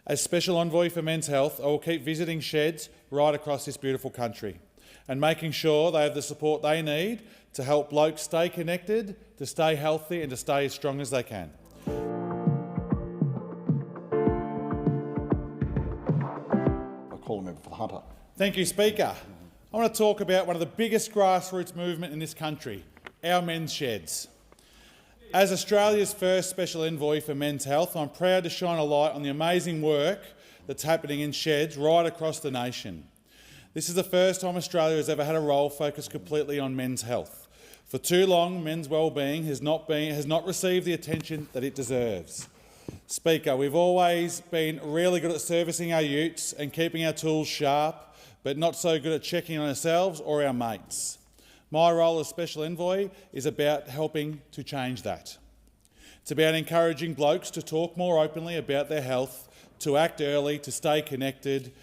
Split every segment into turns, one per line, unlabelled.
As Special Envoy for Men's Health, I will keep visiting sheds right across this beautiful country and making sure they have the support they need to help blokes stay connected, to stay healthy and to stay as strong as they can.
I call a member for the Hunter.
Thank you, Speaker. I want to talk about one of the biggest grassroots movement in this country, our men's sheds. As Australia's first Special Envoy for Men's Health, I'm proud to shine a light on the amazing work that's happening in sheds right across the nation. This is the first time Australia has ever had a role focused completely on men's health. For too long, men's wellbeing has not received the attention that it deserves. Speaker, we've always been really good at servicing our utes and keeping our tools sharp, but not so good at checking on ourselves or our mates. My role as Special Envoy is about helping to change that. It's about encouraging blokes to talk more openly about their health, to act early, to stay connected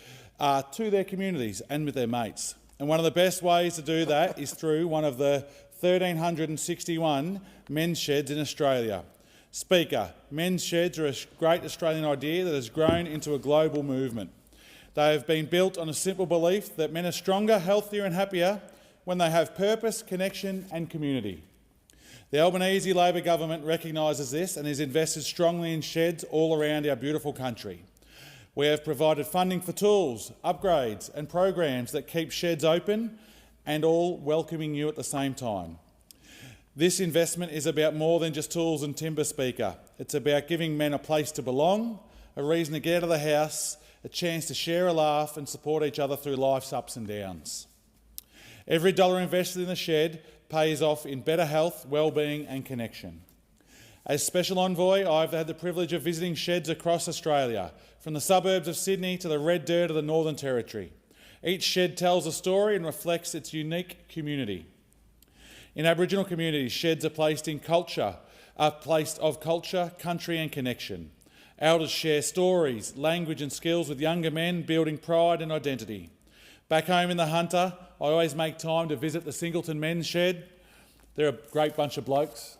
to their communities and with their mates. And one of the best ways to do that is through one of the 1,361 men's sheds in Australia. Speaker, men's sheds are a great Australian idea that has grown into a global movement. They have been built on a simple belief that men are stronger, healthier and happier when they have purpose, connection and community. The Albanese Labor government recognises this and has invested strongly in sheds all around our beautiful country. We have provided funding for tools, upgrades and programs that keep sheds open and all welcoming you at the same time. This investment is about more than just tools and timber, Speaker. It's about giving men a place to belong, a reason to get out of the house, a chance to share a laugh and support each other through life's ups and downs. Every dollar invested in the shed pays off in better health, wellbeing and connection. As Special Envoy, I've had the privilege of visiting sheds across Australia, from the suburbs of Sydney to the red dirt of the Northern Territory. Each shed tells a story and reflects its unique community. In Aboriginal communities, sheds are placed of culture, country and connection. Elders share stories, language and skills with younger men, building pride and identity. Back home in the Hunter, I always make time to visit the Singleton men's shed. They're a great bunch of blokes.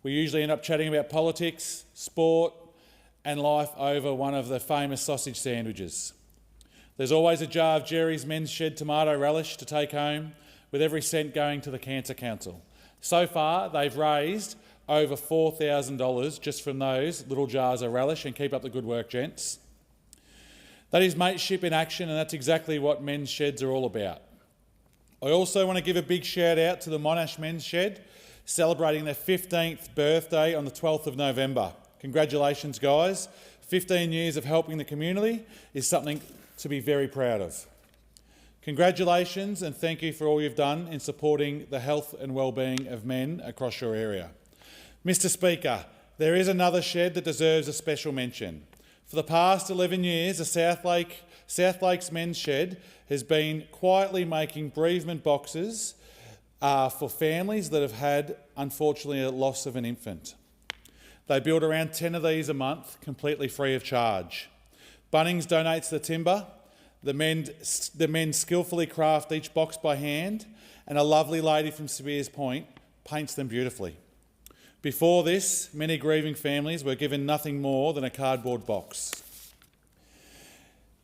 We usually end up chatting about politics, sport and life over one of the famous sausage sandwiches. There's always a jar of Gerry's men's shed tomato relish to take home, with every cent going to the Cancer Council. So far, they've raised over $4,000 just from those little jars of relish, and keep up the good work, gents. That is mateship in action, and that's exactly what men's sheds are all about. I also want to give a big shout out to the Monash men's shed, celebrating their 15th birthday on the 12th of November. Congratulations, guys. 15 years of helping the community is something to be very proud of. Congratulations and thank you for all you've done in supporting the health and wellbeing of men across your area. Mr. Speaker, there is another shed that deserves a special mention. For the past 11 years, the Southlakes men's shed has been quietly making bereavement boxes for families that have had, unfortunately, a loss of an infant. They build around 10 of these a month, completely free of charge. Bunnings donates the timber. The men skillfully craft each box by hand, and a lovely lady from Spears Point paints them beautifully. Before this, many grieving families were given nothing more than a cardboard box.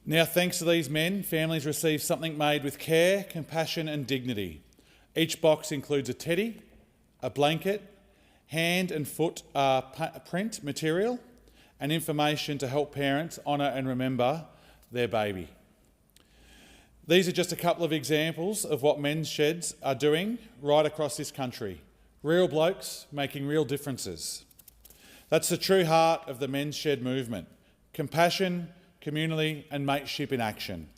Now, thanks to these men, families receive something made with care, compassion and dignity. Each box includes a teddy, a blanket, hand and foot print material, and information to help parents honour and remember their baby. These are just a couple of examples of what men's sheds are doing right across this country. Real blokes making real differences. That's the true heart of the men's shed movement. Compassion, community and mateship in action.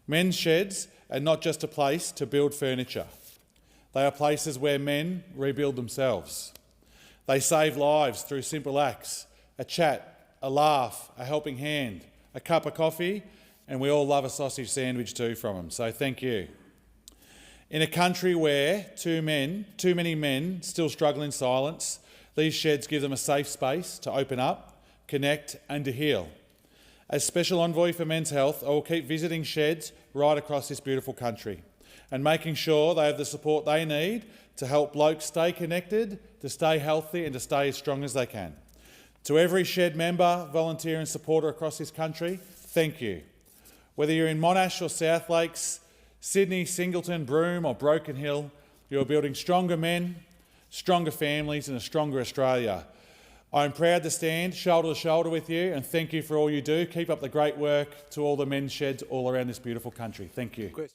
Men's sheds are not just a place to build furniture. They are places where men rebuild themselves. They save lives through simple acts, a chat, a laugh, a helping hand, a cup of coffee, and we all love a sausage sandwich too from them, so thank you. In a country where too many men still struggle in silence, these sheds give them a safe space to open up, connect and to heal. As Special Envoy for Men's Health, I will keep visiting sheds right across this beautiful country and making sure they have the support they need to help blokes stay connected, to stay healthy and to stay as strong as they can. To every shed member, volunteer and supporter across this country, thank you. Whether you're in Monash or Southlakes, Sydney, Singleton, Broome or Broken Hill, you're building stronger men, stronger families and a stronger Australia. I'm proud to stand shoulder to shoulder with you and thank you for all you do. Keep up the great work to all the men's sheds all around this beautiful country. Thank you.